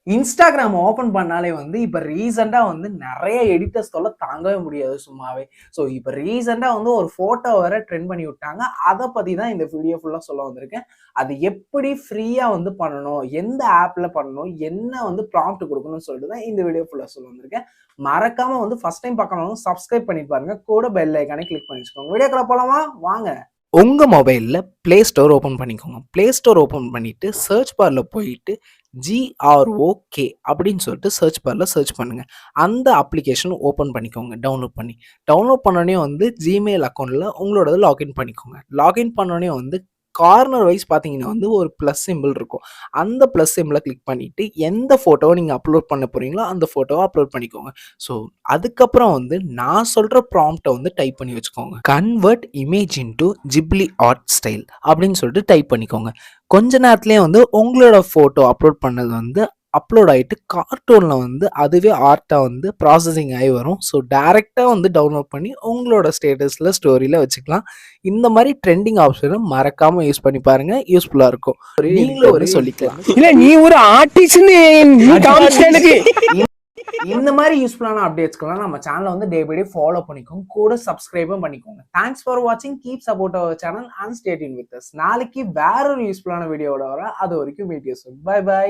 Instagram open பண்ணாலே வந்து இப்போ ரீசெண்டாக வந்து நிறைய எடிட்டர்ஸ் தொல்லை தாங்கவே முடியாது சும்மாவே. ஸோ இப்போ ரீசெண்டாக வந்து ஒரு ஃபோட்டோ வேற ட்ரெண்ட் பண்ணி விட்டாங்க. அதை பற்றி தான் இந்த வீடியோ ஃபுல்லாக சொல்ல வந்திருக்கேன். அது எப்படி ஃப்ரீயாக வந்து பண்ணணும், எந்த ஆப்பில் பண்ணணும், என்ன வந்து ப்ராம்ப்ட் கொடுக்கணும்னு சொல்லிட்டு தான் இந்த வீடியோ ஃபுல்லாக சொல்ல வந்திருக்கேன். மறக்காம வந்து ஃபர்ஸ்ட் டைம் பார்க்கணும் சப்ஸ்கிரைப் பண்ணி பாருங்க, கூட பெல் ஐக்கானே கிளிக் பண்ணி வச்சுக்கோங்க. வீடியோக்குள்ள போலாமா வாங்க. உங்கள் மொபைலில் ப்ளே ஸ்டோர் ஓப்பன் பண்ணிக்கோங்க. ப்ளே ஸ்டோர் ஓப்பன் பண்ணிவிட்டு சர்ச் பாரில் போயிட்டு GROK அப்படின்னு சொல்லிட்டு சர்ச் பாரில் சர்ச் பண்ணுங்கள். அந்த அப்ளிகேஷன் ஓப்பன் பண்ணிக்கோங்க. டவுன்லோட் பண்ணோடனே வந்து ஜிமெயில் அக்கௌண்ட்டில் உங்களோடது லாகின் பண்ணிக்கோங்க. லாகின் பண்ணோடனே வந்து கார்னர் வைஸ் பார்த்தீங்கன்னா வந்து ஒரு ப்ளஸ் சிம்பிள் இருக்கும். அந்த ப்ளஸ் சிம்பிளை கிளிக் பண்ணிவிட்டு எந்த ஃபோட்டோவை நீங்கள் அப்லோட் பண்ண போகிறீங்களோ அந்த ஃபோட்டோவை அப்லோட் பண்ணிக்கோங்க. ஸோ அதுக்கப்புறம் வந்து நான் சொல்கிற ப்ராம்ப்டை வந்து டைப் பண்ணி வச்சுக்கோங்க. Convert image into Ghibli art style அப்படின்னு சொல்லிட்டு டைப் பண்ணிக்கோங்க. கொஞ்ச நேரத்துலேயே வந்து உங்களோட ஃபோட்டோ அப்லோட் பண்ணது வந்து அப்லோட் ஆகிட்டு கார்ட்டூனில் வந்து அதுவே ஆர்ட்டாக வந்து ப்ராசஸிங் ஆகி வரும். ஸோ டேரெக்டாக வந்து டவுன்லோட் பண்ணி உங்களோட ஸ்டேட்டஸில் ஸ்டோரியில் வச்சுக்கலாம். இந்த மாதிரி ட்ரெண்டிங் ஆப்ஷனை மறக்காமல் யூஸ் பண்ணி பாருங்கள், யூஸ்ஃபுல்லாக இருக்கும். நீங்களும் ஒரு சொல்லிக்கலாம். இல்லை நீ ஒரு ஆர்டிஸ்ட்னு எனக்கு இந்த மாதிரி யூஸ்ஃபுல்லான அப்டேட்ஸ்க்கெல்லாம் நம்ம சேனலை வந்து டே பை டே ஃபாலோ பண்ணிக்கோங்க, கூட சப்ஸ்கிரைபும் பண்ணிக்கோங்க. தேங்க்ஸ் ஃபார் வாட்சிங், keep support our channel and stay tune with us. நாளைக்கு வேற ஒரு யூஸ்ஃபுல்லான வீடியோவோட வர, அது வரைக்கும் meet you soon. Bye by.